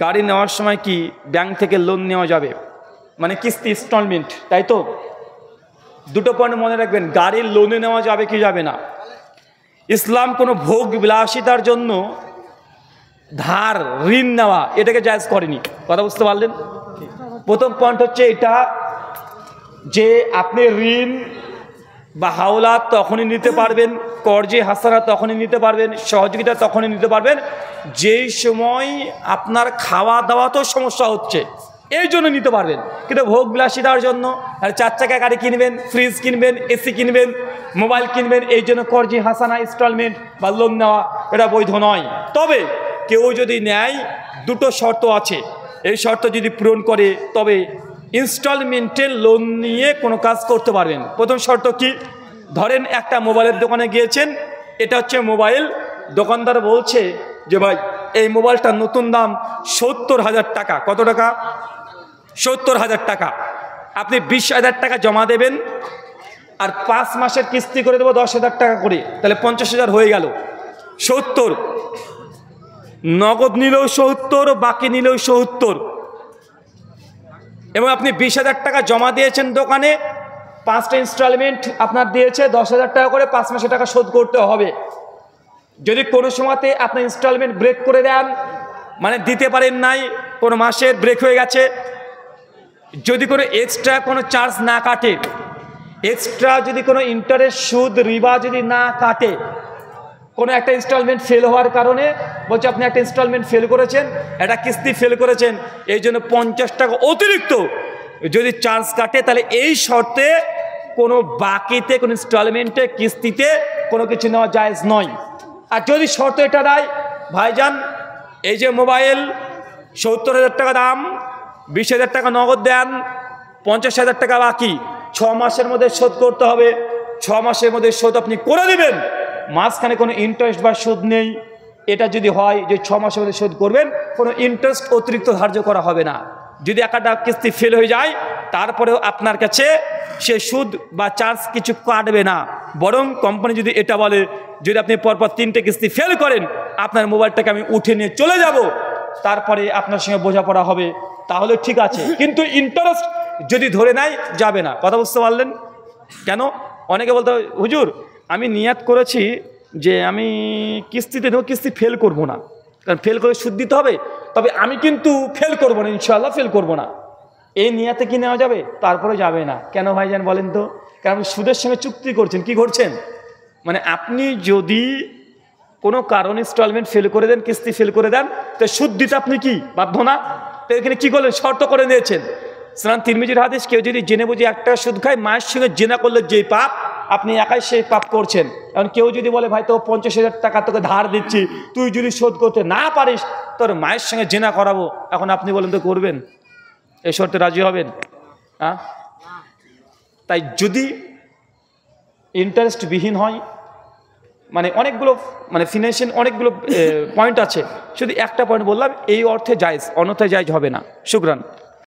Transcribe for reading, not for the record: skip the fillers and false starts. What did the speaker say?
গাড়ি নেওয়ার সময় কি ব্যাংক থেকে লোন নেওয়া যাবে, মানে কিস্তি ইনস্টলমেন্ট, তাই তো? দুটো পয়েন্ট মনে রাখবেন, গাড়ির লোনে নেওয়া যাবে কি যাবে না। ইসলাম কোনো ভোগ বিলাসিতার জন্য ধার ঋণ নেওয়া এটাকে জায়েজ করেনি। কথা বুঝতে পারলেন? প্রথম পয়েন্ট হচ্ছে এটা যে আপনি ঋণ বা হাওলাত তখনই নিতে পারবেন, কর্জে হাসানা তখনই নিতে পারবেন, সহযোগিতা তখনই নিতে পারবেন যেই সময় আপনার খাওয়া দাওয়াতেও সমস্যা হচ্ছে, এই জন্য নিতে পারবেন। কিন্তু ভোগ বিলাসিতার জন্য আর 4 চাকা গাড়ি কিনবেন, ফ্রিজ কিনবেন, এসি কিনবেন, মোবাইল কিনবেন, এই জন্য কর্জে হাসানা ইনস্টলমেন্ট বা লোন নেওয়া এটা বৈধ নয়। তবে কেউ যদি নেয়, দুটো শর্ত আছে, এই শর্ত যদি পূরণ করে তবে ইনস্টলমেন্টে লোন নিয়ে কোনো কাজ করতে পারবেন। প্রথম শর্ত কি? ধরেন একটা মোবাইলের দোকানে গিয়েছেন, এটা হচ্ছে মোবাইল, দোকানদার বলছে যে ভাই এই মোবাইলটার নতুন দাম 70,000 টাকা। কত টাকা? 70,000 টাকা। আপনি 20,000 টাকা জমা দেবেন আর 5 মাসের কিস্তি করে দেবো 10,000 টাকা করে, তাহলে 50,000 হয়ে গেল। 70 নগদ নিলেও 70, বাকি নিলেও 70, এবং আপনি 20,000 টাকা জমা দিয়েছেন দোকানে, 5টা ইনস্টলমেন্ট আপনার দিয়েছে 10,000 টাকা করে, 5 মাসে টাকা শোধ করতে হবে। যদি কোনো সময়তে আপনি ইনস্টলমেন্ট ব্রেক করে দেন, মানে দিতে পারেন নাই, কোনো মাসের ব্রেক হয়ে গেছে, যদি কোনো এক্সট্রা কোনো চার্জ না কাটে, এক্সট্রা যদি কোনো ইন্টারেস্ট সুদ রিবা যদি না কাটে, কোনো একটা ইনস্টলমেন্ট ফেল হওয়ার কারণে বলছে আপনি একটা ইনস্টলমেন্ট ফেল করেছেন, একটা কিস্তি ফেল করেছেন, এই জন্য 50 টাকা অতিরিক্ত যদি চার্জ কাটে, তাহলে এই শর্তে কোনো বাকিতে কোনো ইনস্টলমেন্টে কিস্তিতে কোনো কিছু নেওয়া জায়েজ নয়। আর যদি শর্ত এটা দেয়, ভাইজান এই যে মোবাইল 70,000 টাকা দাম, 20,000 টাকা নগদ দেন, 50,000 টাকা বাকি, 6 মাসের মধ্যে শোধ করতে হবে, 6 মাসের মধ্যে শোধ আপনি করে দেবেন, মাঝখানে কোনো ইন্টারেস্ট বা সুদ নেই। এটা যদি হয় যে 6 মাসের মধ্যে শোধ করবেন, কোনো ইন্টারেস্ট অতিরিক্ত ধার্য করা হবে না। যদি একটা কিস্তি ফেল হয়ে যায়, তারপরেও আপনার কাছে সে সুদ বা চার্জ কিছু কাটবে না, বরং কোম্পানি যদি এটা বলে যদি আপনি পরপর 3টে কিস্তি ফেল করেন, আপনার মোবাইলটাকে আমি উঠে নিয়ে চলে যাব, তারপরে আপনার সঙ্গে বোঝাপড়া হবে, তাহলে ঠিক আছে। কিন্তু ইন্টারেস্ট যদি ধরে নেয় যাবে না। কথা বুঝতে পারলেন? কেন? অনেকে বলতে হুজুর আমি নিয়াত করেছি যে আমি কিস্তিতে নেব, কিস্তি ফেল করব না, কারণ ফেল করে সুদ দিতে হবে, তবে আমি কিন্তু ফেল করব না, ইনশাআল্লাহ ফেল করব না, এই নিয়াতে কি নেওয়া যাবে? তারপরে যাবে না। কেন ভাইজান বলেন তো? কারণ আপনি সুদের সঙ্গে চুক্তি করছেন। কি করছেন? মানে আপনি যদি কোনো কারণে ইনস্টলমেন্ট ফেল করে দেন, কিস্তি ফেল করে দেন, তো সুদ দিতে আপনি কি বাধ্য না? তো এখানে কী করলেন? শর্ত করে নিয়েছেন। সুনান তিরমিজির হাদিস, কেউ যদি জেনে বুঝে একটা সুদ খায়, মায়ের সঙ্গে জেনা করলে যেই পাপ, আপনি একাই সেই পাপ করছেন। এখন কেউ যদি বলে ভাই তো 50,000 টাকা তোকে ধার দিচ্ছি, তুই যদি শোধ করতে না পারিস তোর মায়ের সঙ্গে জেনা করাবো, এখন আপনি বলেন তো করবেন? এই শর্তে রাজি হবেন? হ্যাঁ? তাই যদি ইন্টারেস্টবিহীন হয়, মানে অনেকগুলো মানে ফিনান্সিয়াল অনেকগুলো পয়েন্ট আছে, শুধু একটা পয়েন্ট বললাম, এই অর্থে জায়েজ, অন্যথায় জায়েজ হবে না। শুকরান।